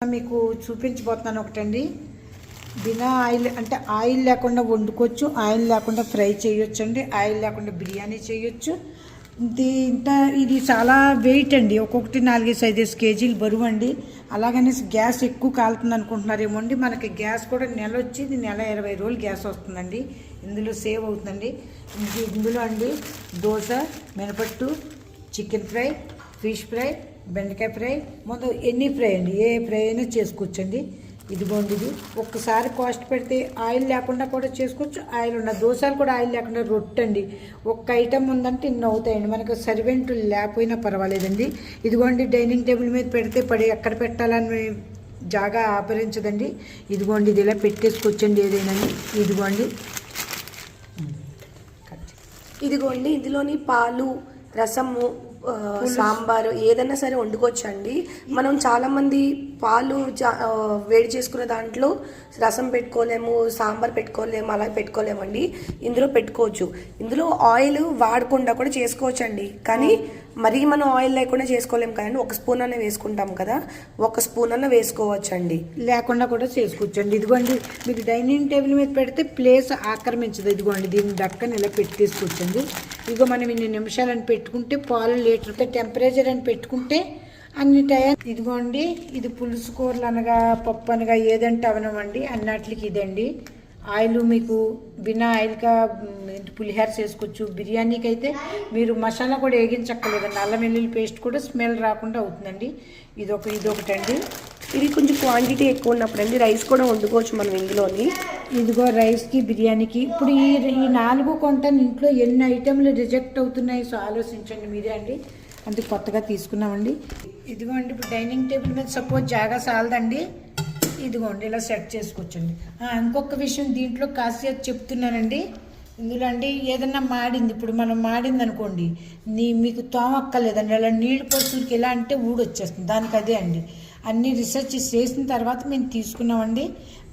మీకు చూపించబోతున్నాను ఒకటండి. బినా ఆయిల్ అంటే ఆయిల్ లేకుండా వండుకోవచ్చు, ఆయిల్ లేకుండా ఫ్రై చేయొచ్చు అండి, ఆయిల్ లేకుండా బిర్యానీ చేయొచ్చు. ఇది చాలా వెయిట్ అండి, ఒక్కొక్కటి 4-5 కేజీలు బరువు అండి. అలాగనే గ్యాస్ ఎక్కువ కాలుతుంది అనుకుంటున్నారేమో అండి. మనకి గ్యాస్ కూడా నెల వచ్చి ఇది నెల 20 రోజులు గ్యాస్ వస్తుందండి. ఇందులో సేవ్ అవుతుందండి. ఇందులో అండి దోశ, మినపట్టు, చికెన్ ఫ్రై, ఫిష్ ఫ్రై, బెండకాయ ఫ్రై, మొత్తం ఎన్ని ఫ్రై అండి, ఏ ఫ్రై అయినా చేసుకోవచ్చండి. ఇదిగోండి, ఇది ఒక్కసారి కాస్ట్ పెడితే ఆయిల్ లేకుండా కూడా చేసుకోవచ్చు, ఆయిల్ ఉన్న దోశలు కూడా ఆయిల్ లేకుండా రొట్టె అండి. ఒక్క ఐటమ్ ఉందంటే ఇన్ని అవుతాయండి. మనకు సర్వెంట్ లేకపోయినా పర్వాలేదండి. ఇదిగోండి, డైనింగ్ టేబుల్ మీద పెడితే ఎక్కడ పెట్టాలని జాగా ఆపరించదండి. ఇదిగోండి, ఇది ఇలా పెట్టేసుకోవచ్చండి ఏదైనా. ఇదిగోండి, ఇందులోని పాలు, రసము, సాంబారు ఏదైనా సరే వండుకోవచ్చండి. మనం చాలామంది పాలు వేడి చేసుకున్న దాంట్లో రసం పెట్టుకోలేము, సాంబార్ పెట్టుకోలేము, అలా పెట్టుకోలేమండి. ఇందులో పెట్టుకోవచ్చు. ఇందులో ఆయిల్ వాడకుండా కూడా చేసుకోవచ్చు అండి. కానీ మరీ మనం ఆయిల్ లేకుండా చేసుకోలేము కదండి. 1 స్పూన్ అన్న వేసుకుంటాం కదా, 1 స్పూన్ అన్న వేసుకోవచ్చు అండి. లేకుండా కూడా చేసుకోవచ్చు అండి. ఇదిగోండి, మీకు డైనింగ్ టేబుల్ మీద పెడితే ప్లేస్ ఆక్రమించదు. ఇదిగోండి, దీన్ని దక్కని ఇలా పెట్టేసుకోవచ్చండి. ఇదిగో మనం ఇన్ని నిమిషాలని పెట్టుకుంటే, పాలు లీటర్ టెంపరేచర్ అని పెట్టుకుంటే అన్ని టైం. ఇదిగోండి, ఇది పులుసు కూరలు అనగా పప్పు అనగా ఏదంటే అవనమండి, అన్నట్లకి ఇదండి. ఆయిల్ మీకు బినా ఆయిల్గా పులిహోర చేసుకోవచ్చు. బిర్యానీకి అయితే మీరు మసాలా కూడా వేగించక్కర్లేదండి. అల్లం వెల్లుల్లి పేస్ట్ కూడా స్మెల్ రాకుండా అవుతుందండి. ఇదొకటండి. ఇది కొంచెం క్వాంటిటీ ఎక్కువ ఉన్నప్పుడు అండి రైస్ కూడా వండుకోవచ్చు మనం ఇందులోని. ఇదిగో రైస్కి, బిర్యానీకి. ఇప్పుడు ఈ 4 కొంటాను, ఇంట్లో ఎన్ని ఐటెంలు రిజెక్ట్ అవుతున్నాయి, సో ఆలోచించండి మీరే అండి. అందుకు కొత్తగా తీసుకున్నామండి. ఇదిగోండి, ఇప్పుడు డైనింగ్ టేబుల్ మీద సపోజ్ జాగా సాలదండి, ఇదిగోండి ఇలా సెట్ చేసుకోవచ్చండి. ఇంకొక విషయం దీంట్లో కాసేపు చెప్తున్నానండి. ఇందులో అండి ఏదన్నా మాడింది, ఇప్పుడు మనం మాడింది అనుకోండి, మీకు తోమక్కర్లేదండి. అలా నీళ్ళు పోసులకి ఎలా అంటే ఊడొచ్చేస్తుంది, దానికి అదే అండి. అన్నీ రీసెర్చ్ చేసిన తర్వాత మేము తీసుకున్నామండి.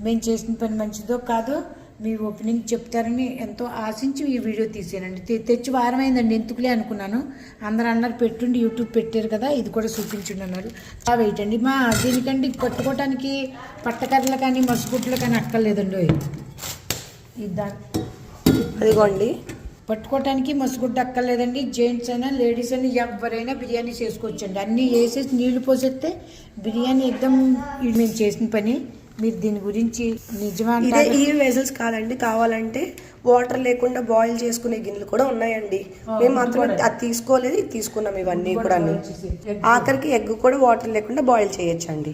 మేము చేసిన పని మంచిదో కాదో మీ ఓపెనింగ్ చెప్తారని ఎంతో ఆశించి ఈ వీడియో తీసానండి. తెచ్చి వారం అయిందండి, ఎందుకులే అనుకున్నాను. అందరూ అన్నారు పెట్టుండి, యూట్యూబ్ పెట్టారు కదా, ఇది కూడా చూపించండి అన్నారు. వెయిట్ అండి. దీనికండి కట్టుకోవటానికి పట్టకర్రలు కానీ మసుగుట్లు కానీ అక్కర్లేదండి. అదిగోండి, పట్టుకోవటానికి మసుగుడ్డ అక్కర్లేదండి. జెంట్స్ అయినా లేడీస్ అయినా ఎవరైనా బిర్యానీ చేసుకోవచ్చండి. అన్నీ వేసేసి నీళ్లు పోసేస్తే బిర్యానీ ఎగ్దమ్. ఇది మేము చేసిన పని. మీరు దీని గురించి నిజంగా ఈ వెజల్స్ కాదండి, కావాలంటే వాటర్ లేకుండా బాయిల్ చేసుకునే గిన్నెలు కూడా ఉన్నాయండి. మేము మాత్రం అది తీసుకోలేదు, ఇది తీసుకున్నాం. ఇవన్నీ కూడా ఆఖరికి ఎగ్ కూడా వాటర్ లేకుండా బాయిల్ చేయొచ్చండి.